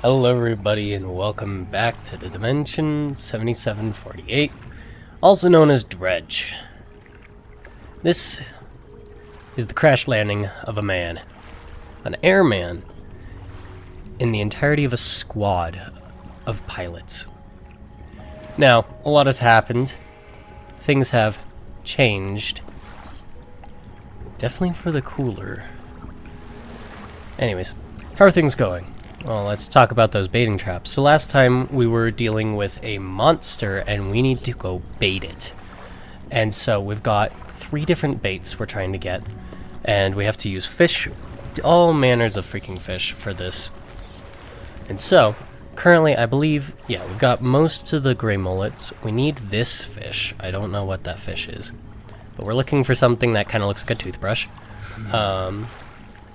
Hello everybody and welcome back to the Dimension 7748, also known as Dredge. This is the crash landing of a man, an airman, in the entirety of a squad of pilots. Now, a lot has happened. Things have changed. Definitely for the cooler. Anyways, how are things going? Well, let's talk about those baiting traps. So last time we were dealing with a monster and we need to go bait it. And so we've got 3 different baits we're trying to get. And we have to use fish, all manners of freaking fish for this. And so, currently I believe, yeah, we've got most of the gray mullets. We need this fish. I don't know what that fish is. But we're looking for something that kind of looks like a toothbrush.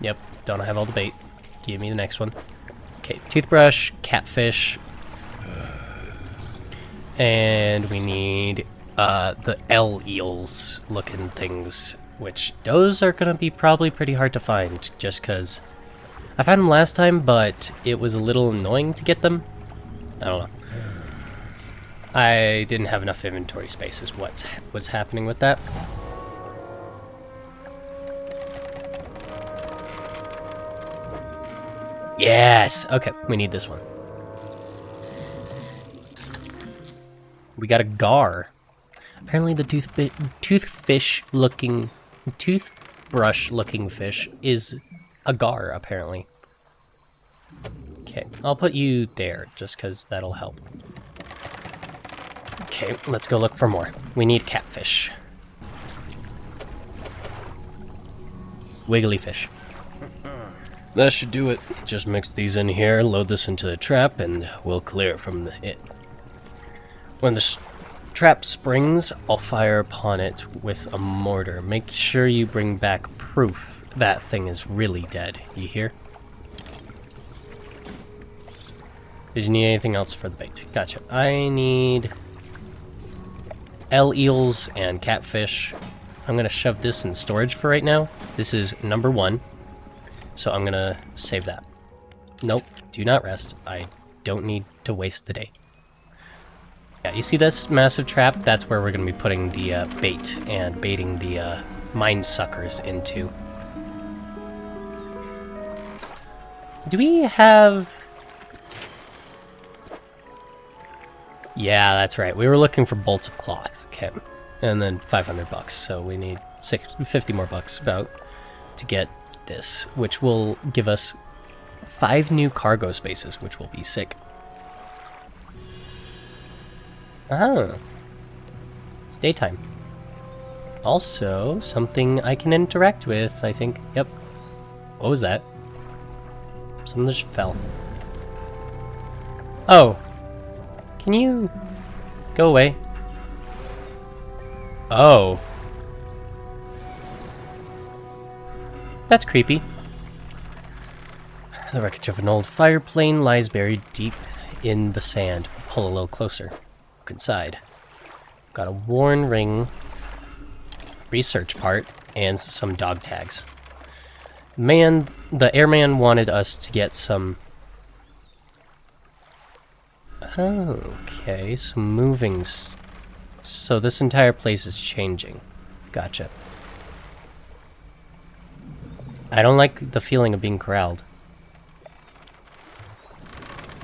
Yep, don't have all the bait. Give me the next one. Okay, toothbrush, catfish, and we need the eels looking things, which those are going to be probably pretty hard to find, just because I found them last time, but it was a little annoying to get them. I don't know. I didn't have enough inventory space is what's happening with that. Yes! Okay, we need this one. We got a gar. Apparently the toothbrush-looking fish is a gar, apparently. Okay, I'll put you there, just because that'll help. Okay, let's go look for more. We need catfish. Wiggly fish. That should do it. Just mix these in here, load this into the trap, and we'll clear it from it. When the trap springs, I'll fire upon it with a mortar. Make sure you bring back proof that thing is really dead. You hear? Did you need anything else for the bait? Gotcha. I need eels and catfish. I'm going to shove this in storage for right now. This is number 1. So I'm gonna save that. Nope, do not rest. I don't need to waste the day. Yeah, you see this massive trap? That's where we're gonna be putting the bait and baiting the mine suckers into. Do we have... Yeah, that's right. We were looking for bolts of cloth. Okay, and then 500 bucks. So we need 50 more bucks about to get this, which will give us 5 new cargo spaces, which will be sick. Ah, it's daytime. Also, something I can interact with, I think. Yep. What was that? Something just fell. Oh. Can you go away? Oh. That's creepy. The wreckage of an old fireplane lies buried deep in the sand. Pull a little closer. Look inside. Got a worn ring, research part, and some dog tags. The airman wanted us to get some... Okay, some moving... So this entire place is changing. Gotcha. I don't like the feeling of being corralled.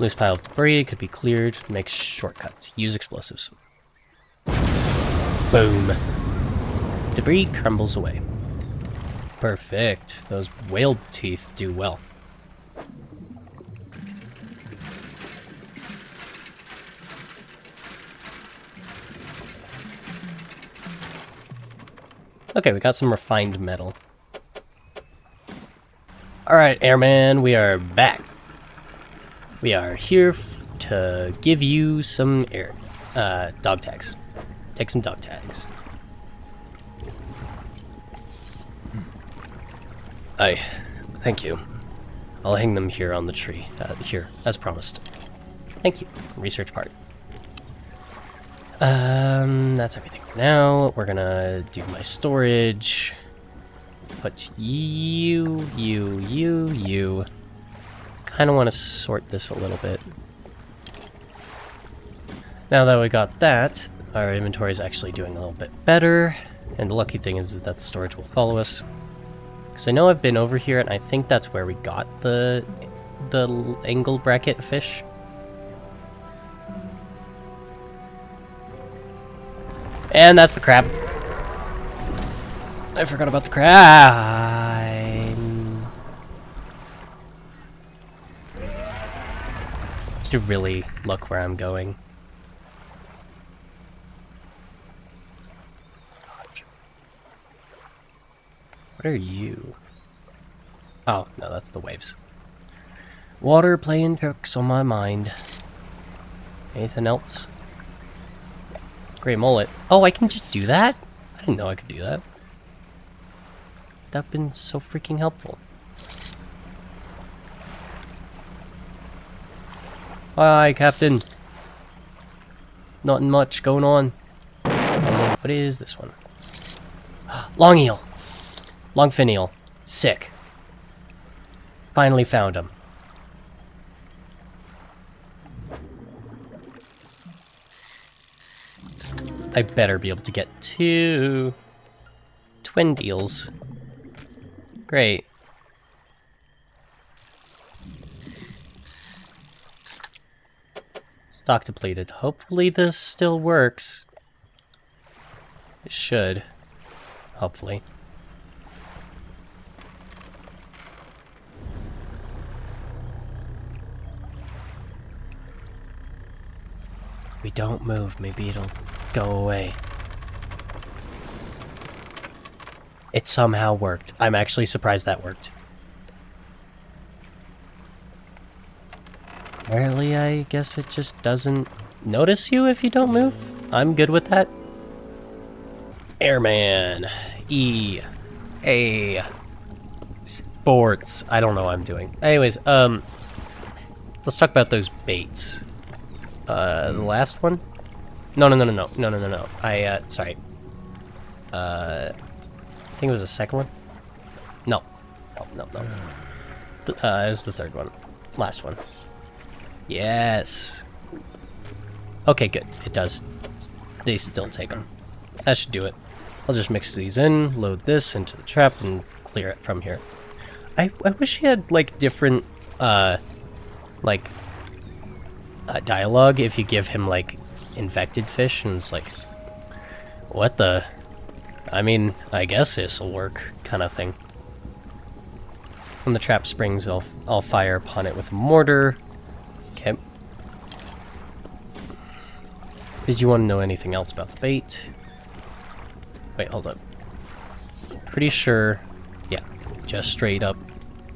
Loose pile of debris could be cleared. Make shortcuts. Use explosives. Boom. Debris crumbles away. Perfect. Those whale teeth do well. Okay, we got some refined metal. Alright, airman, we are back. We are here to give you some dog tags. Take some dog tags. Thank you. I'll hang them here on the tree. Here, as promised. Thank you. Research part. That's everything for now. We're gonna do my storage. Put you. kind of want to sort this a little bit. Now that we got that, our inventory is actually doing a little bit better. And the lucky thing is that the storage will follow us. Because I know I've been over here, and I think that's where we got the angle bracket fish. And that's the crab. I forgot about the crab. Just to really look where I'm going. What are you? Oh, no, that's the waves. Water playing tricks on my mind. Anything else? Gray mullet. Oh, I can just do that? I didn't know I could do that. That'd been so freaking helpful. Hi, Captain. Nothing much going on. What is this one? Long eel. Long fin eel. Sick. Finally found him. I better be able to get 2 twin deals. Great. Stock depleted. Hopefully this still works. It should. Hopefully. If we don't move, maybe it'll go away. It somehow worked. I'm actually surprised that worked. Apparently, I guess it just doesn't notice you if you don't move. I'm good with that. Airman. E. A. Sports. I don't know what I'm doing. Anyways, let's talk about those baits. The last one? No. Sorry. I think it was the second one? No. No. It was the third one. Last one. Yes. Okay, good. It does. They still take them. That should do it. I'll just mix these in, load this into the trap, and clear it from here. I wish he had, like, different, dialogue if you give him, like, infected fish, and it's like, what the... I mean, I guess this'll work, kind of thing. When the trap springs, I'll fire upon it with a mortar. Okay. Did you want to know anything else about the bait? Wait, hold up. Pretty sure, yeah, just straight up,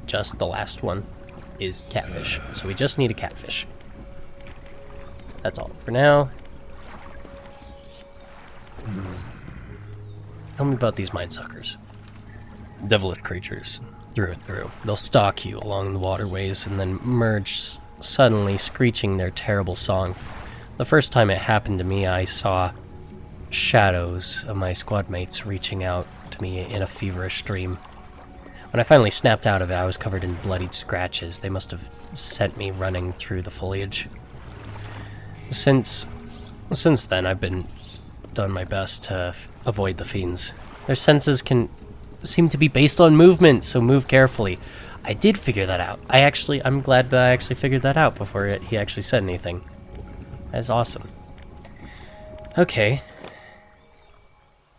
just the last one is catfish. So we just need a catfish. That's all for now. Tell me about these mine suckers. Devilish creatures, through and through. They'll stalk you along the waterways and then merge suddenly, screeching their terrible song. The first time it happened to me, I saw shadows of my squad mates reaching out to me in a feverish dream. When I finally snapped out of it, I was covered in bloodied scratches. They must have sent me running through the foliage. Since then, I've been done my best to avoid the fiends. Their senses can seem to be based on movement, so move carefully. I did figure that out. I'm glad that I actually figured that out before he actually said anything. That's awesome. Okay.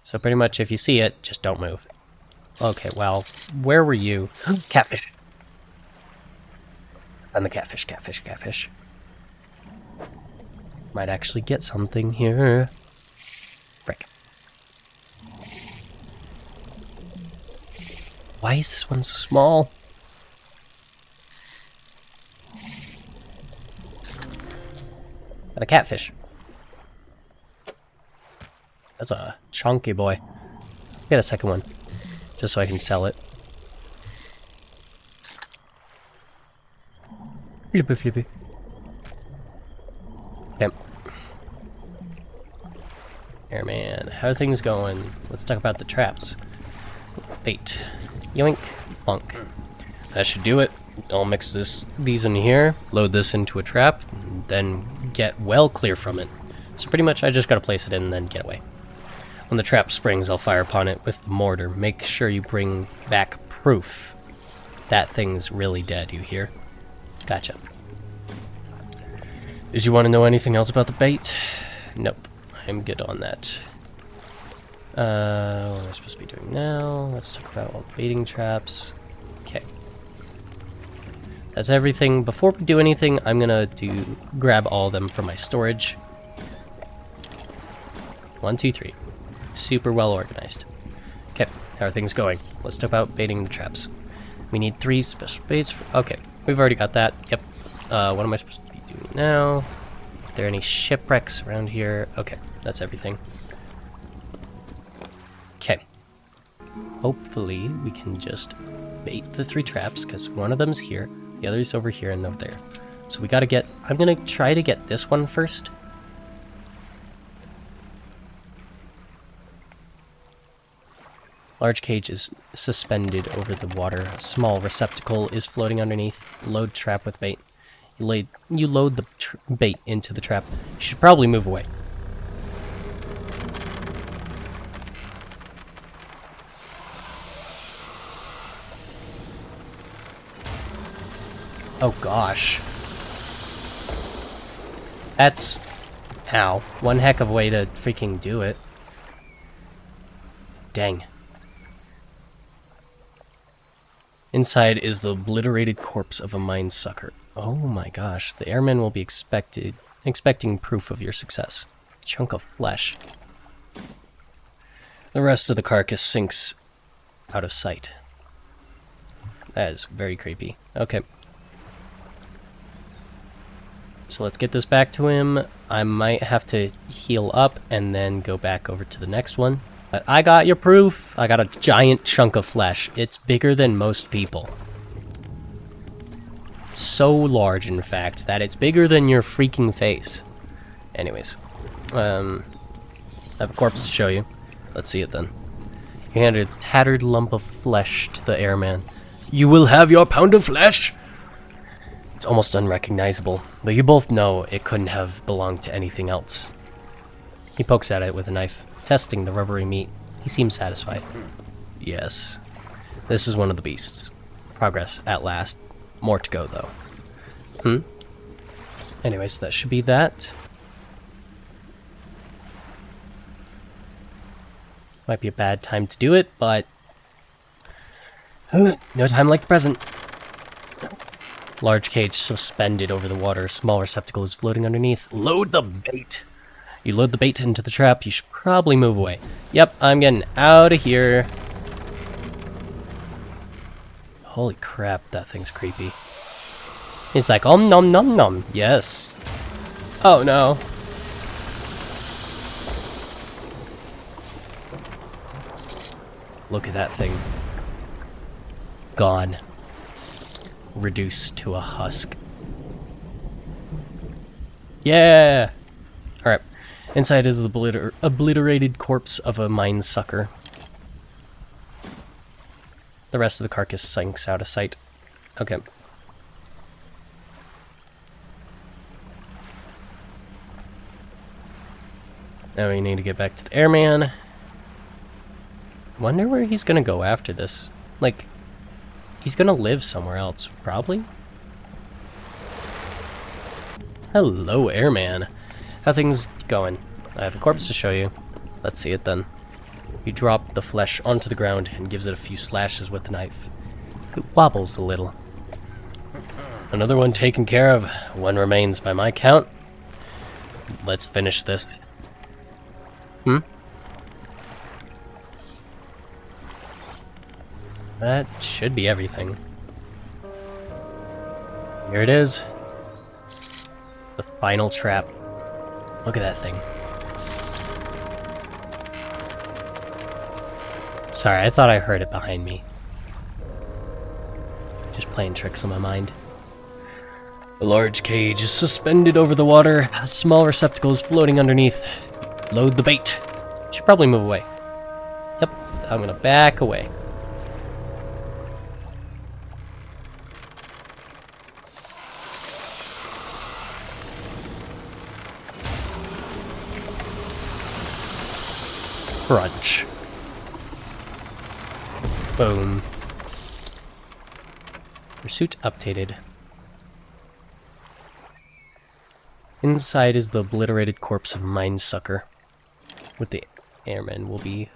So pretty much if you see it, just don't move. Okay, well, where were you? Catfish. And the catfish. Might actually get something here. Frick. Why is this one so small? Got a catfish. That's a chunky boy. Get a second one, just so I can sell it. Flippy. Yep. Airman, how are things going? Let's talk about the traps. Bait. Yoink. Bonk. That should do it. I'll mix these in here, load this into a trap, and then get well clear from it. So pretty much I just gotta place it in and then get away. When the trap springs, I'll fire upon it with the mortar. Make sure you bring back proof. That thing's really dead, you hear? Gotcha. Did you want to know anything else about the bait? Nope. I'm good on that. What am I supposed to be doing now? Let's talk about all the baiting traps. Okay. That's everything. Before we do anything, I'm gonna grab all of them from my storage. 1, 2, 3. Super well organized. Okay, how are things going? Let's talk about baiting the traps. We need 3 special baits. Okay, we've already got that. Yep. What am I supposed to be doing now? Are there any shipwrecks around here? Okay, that's everything. Okay. Hopefully we can just bait the 3 traps, because one of them's here, the other's over here and over there. So we gotta get... I'm gonna try to get this one first. Large cage is suspended over the water. A small receptacle is floating underneath. Load trap with bait. You load the bait into the trap. You should probably move away. Oh gosh. That's... Ow. One heck of a way to freaking do it. Dang. Inside is the obliterated corpse of a mine sucker. Oh my gosh, the airmen will be expecting proof of your success. Chunk of flesh. The rest of the carcass sinks out of sight. That is very creepy. Okay. So let's get this back to him. I might have to heal up and then go back over to the next one. But I got your proof. I got a giant chunk of flesh. It's bigger than most people. So large, in fact, that it's bigger than your freaking face. Anyways. I have a corpse to show you. Let's see it then. You hand a tattered lump of flesh to the airman. You will have your pound of flesh! It's almost unrecognizable, but you both know it couldn't have belonged to anything else. He pokes at it with a knife, testing the rubbery meat. He seems satisfied. Yes, this is one of the beasts. Progress at last. More to go, though. Anyways, that should be that. Might be a bad time to do it, but... no time like the present. Large cage suspended over the water. Small receptacle is floating underneath. Load the bait! You load the bait into the trap. You should probably move away. Yep, I'm getting out of here. Holy crap, that thing's creepy. It's like, nom nom nom. Yes. Oh no. Look at that thing. Gone. Reduced to a husk. Yeah! Alright. Inside is the obliterated corpse of a mine sucker. The rest of the carcass sinks out of sight. Okay. Now we need to get back to the airman. Wonder where he's gonna go after this. Like, he's gonna live somewhere else, probably? Hello, airman. How things going? I have a corpse to show you. Let's see it then. You drop the flesh onto the ground and gives it a few slashes with the knife. It wobbles a little. Another one taken care of. One remains by my count. Let's finish this. That should be everything. Here it is. The final trap. Look at that thing. Sorry, I thought I heard it behind me. Just playing tricks on my mind. A large cage is suspended over the water. A small receptacle is floating underneath. Load the bait. Should probably move away. Yep, I'm gonna back away. crunch. Boom. Pursuit updated. Inside is the obliterated corpse of Mindsucker. With the airmen will be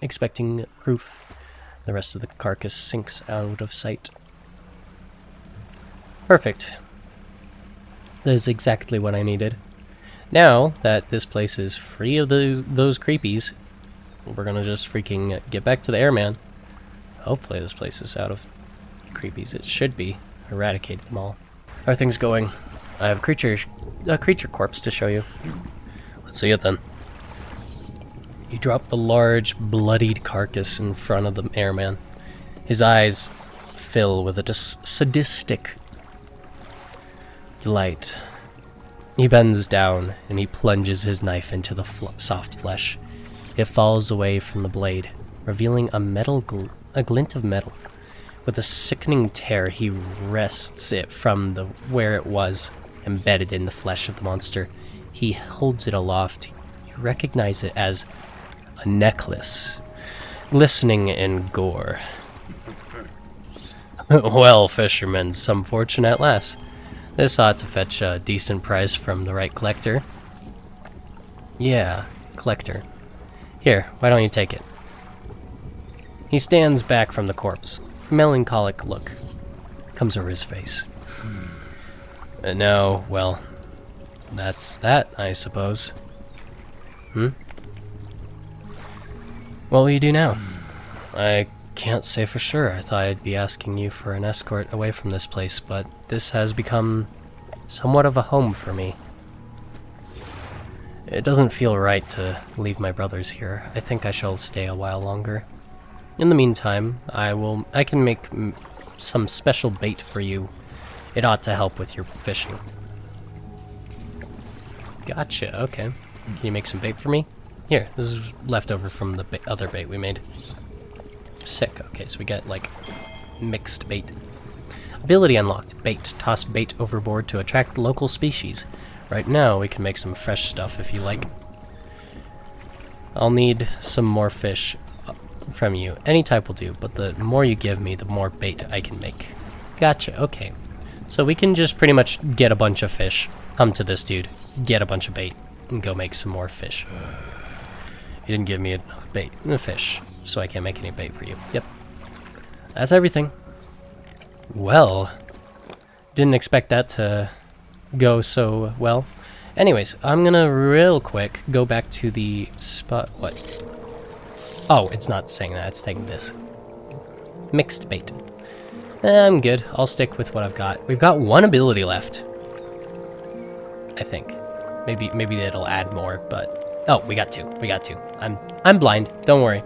expecting proof. The rest of the carcass sinks out of sight. Perfect. That is exactly what I needed. Now that this place is free of those creepies, we're gonna just freaking get back to the airman. Hopefully this place is out of creepies. It should be. Eradicated them all. How are things going? I have a creature corpse to show you. Let's see it then. You drop the large, bloodied carcass in front of the airman. His eyes fill with a sadistic delight. He bends down and he plunges his knife into the soft flesh. It falls away from the blade, revealing a glint of metal. With a sickening tear, he wrests it from where it was, embedded in the flesh of the monster. He holds it aloft. You recognize it as a necklace, glistening in gore. Well, fisherman, some fortune at last. This ought to fetch a decent price from the right collector. Yeah, collector. Here, why don't you take it? He stands back from the corpse. A melancholic look comes over his face. And now, well, that's that, I suppose. What will you do now? I can't say for sure. I thought I'd be asking you for an escort away from this place, but this has become somewhat of a home for me. It doesn't feel right to leave my brothers here. I think I shall stay a while longer. In the meantime, I can make some special bait for you. It ought to help with your fishing. Gotcha, okay. Can you make some bait for me? Here, this is leftover from the other bait we made. Sick, okay, so we get, like, mixed bait. Ability unlocked. Bait. Toss bait overboard to attract local species. Right now, we can make some fresh stuff if you like. I'll need some more fish from you. Any type will do, but the more you give me, the more bait I can make. Gotcha, okay. So we can just pretty much get a bunch of fish, come to this dude, get a bunch of bait, and go make some more fish. You didn't give me enough fish, so I can't make any bait for you. Yep. That's everything. Well, didn't expect that to go so well. Anyways, I'm gonna real quick go back to the spot. What? Oh, it's not saying that, it's saying this. Mixed bait. I'm good. I'll stick with what I've got. We've got one ability left. I think. Maybe it'll add more, but oh, we got two. We got two. I'm blind. Don't worry.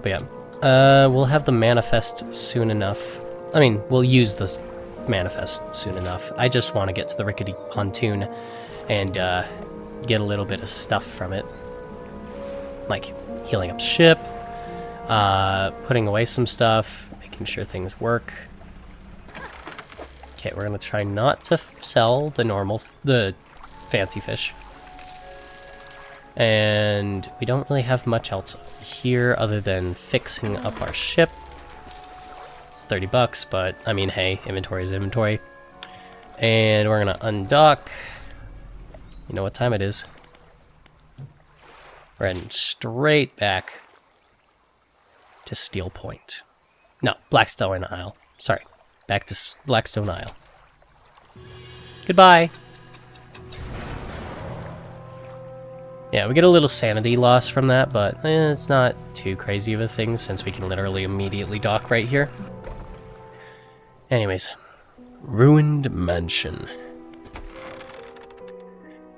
But yeah, we'll have the manifest soon enough. I mean, we'll use this manifest soon enough. I just want to get to the rickety pontoon and get a little bit of stuff from it, like healing up ship, putting away some stuff, making sure things work. Okay, we're gonna try not to sell the fancy fish. And we don't really have much else here other than fixing up our ship. It's 30 bucks, but I mean, hey, inventory is inventory. And we're gonna undock. You know what time it is. We're heading straight back to Steel Point. No, Blackstone Isle. Sorry, back to Blackstone Isle. Goodbye. Yeah, we get a little sanity loss from that, but it's not too crazy of a thing since we can literally immediately dock right here. Anyways, Ruined Mansion.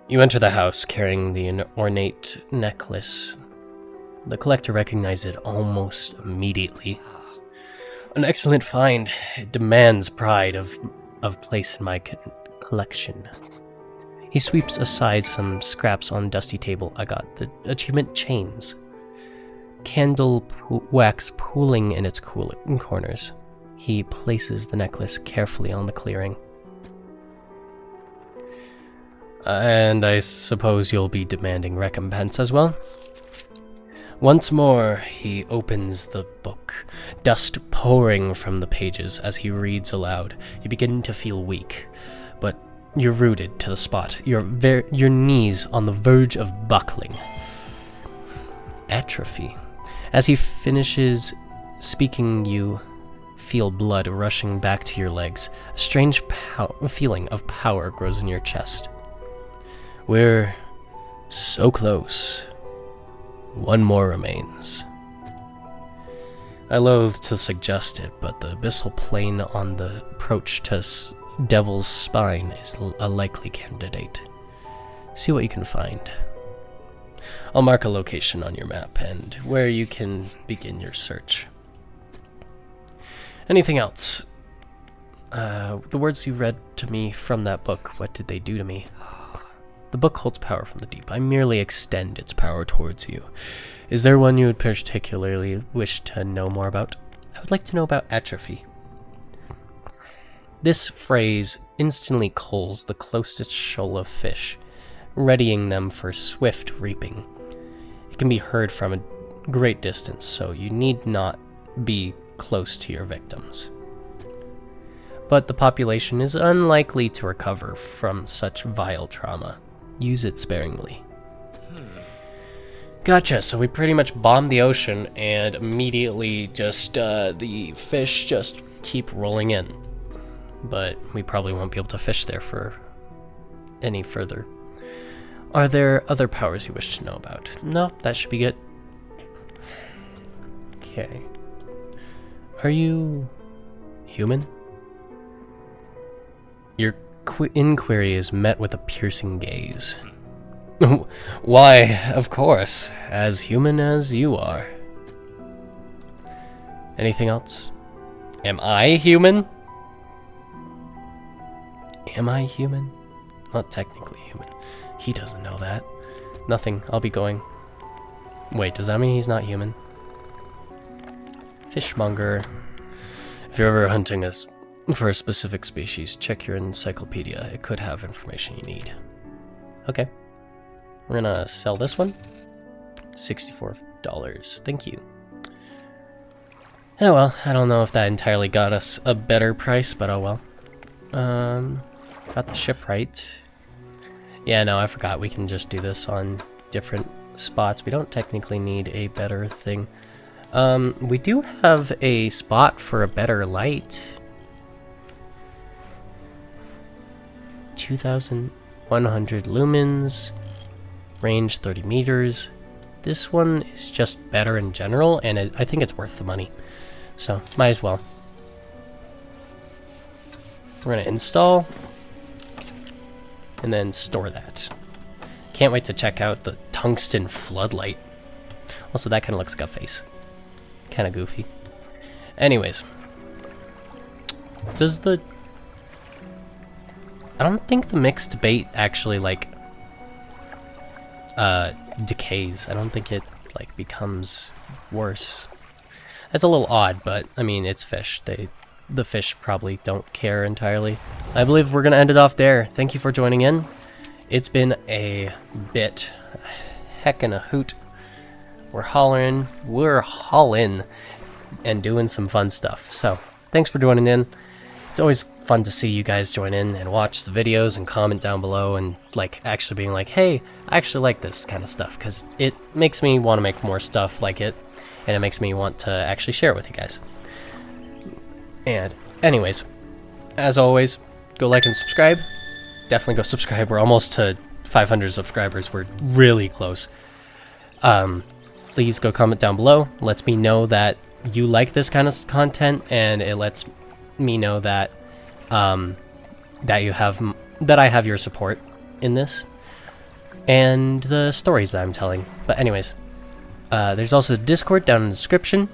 You enter the house carrying the ornate necklace. The collector recognizes it almost immediately. An excellent find. It demands pride of place in my collection. He sweeps aside some scraps on dusty table. I got the achievement chains. Candle wax pooling in its corners. He places the necklace carefully on the clearing. And I suppose you'll be demanding recompense as well? Once more, he opens the book, dust pouring from the pages as he reads aloud. You begin to feel weak, but you're rooted to the spot, your knees on the verge of buckling. Atrophy. As he finishes speaking, you feel blood rushing back to your legs. A strange feeling of power grows in your chest. We're so close. One more remains. I loathe to suggest it, but the abyssal plane on the approach to Devil's Spine is a likely candidate. See what you can find. I'll mark a location on your map and where you can begin your search. Anything else? The words you read to me from that book, what did they do to me? The book holds power from the deep. I merely extend its power towards you. Is there one you would particularly wish to know more about? I would like to know about atrophy. This phrase instantly culls the closest shoal of fish, readying them for swift reaping. It can be heard from a great distance, so you need not be close to your victims. But the population is unlikely to recover from such vile trauma. Use it sparingly. Gotcha, so we pretty much bombed the ocean and immediately just, the fish just keep rolling in. But we probably won't be able to fish there for any further. Are there other powers you wish to know about? No, that should be good. Okay. Are you human? Your inquiry is met with a piercing gaze. Why, of course, as human as you are. Anything else? Am I human? Am I human? Not technically human. He doesn't know that. Nothing. I'll be going. Wait, does that mean he's not human? Fishmonger. If you're ever hunting for a specific species, check your encyclopedia. It could have information you need. Okay. We're gonna sell this one. $64. Thank you. Oh well, I don't know if that entirely got us a better price, but oh well. Got the shipwright. Yeah, no, I forgot we can just do this on different spots. We don't technically need a better thing. We do have a spot for a better light. 2,100 lumens, range 30 meters. This one is just better in general, and I think it's worth the money. So, might as well. We're gonna install, and then store that. Can't wait to check out the tungsten floodlight. Also, that kind of looks like a face. Kind of goofy. Anyways. Does the... I don't think the mixed bait actually, like, decays. I don't think it, like, becomes worse. That's a little odd, but, I mean, it's fish. The fish probably don't care entirely. I believe we're going to end it off there. Thank you for joining in. It's been a bit. Heck and a hoot. We're hauling and doing some fun stuff. So, thanks for joining in. It's always fun to see you guys join in and watch the videos and comment down below and, like, actually being like, hey, I actually like this kind of stuff, because it makes me want to make more stuff like it, and it makes me want to actually share it with you guys. And anyways, as always, go like and subscribe. Definitely go subscribe. We're almost to 500 subscribers. We're really close. Please go comment down below. Lets me know that you like this kind of content, and it lets me know that that I have your support in this and the stories that I'm telling. But anyways, there's also Discord down in the description.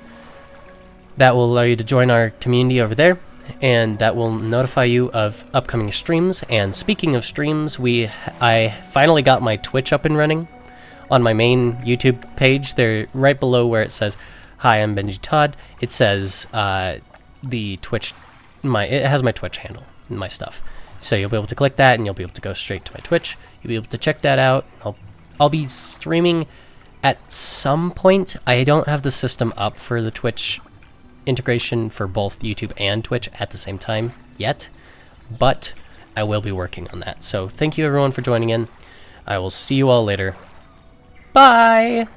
That will allow you to join our community over there, and that will notify you of upcoming streams. And speaking of streams, I finally got my Twitch up and running on my main YouTube page. There, right below where it says, "Hi, I'm Benjitodd." It says the Twitch. It has my Twitch handle and my stuff. So you'll be able to click that, and you'll be able to go straight to my Twitch. You'll be able to check that out. I'll be streaming at some point. I don't have the system up for the Twitch integration for both YouTube and Twitch at the same time yet, but I will be working on that. So thank you everyone for joining in. I will see you all later. Bye!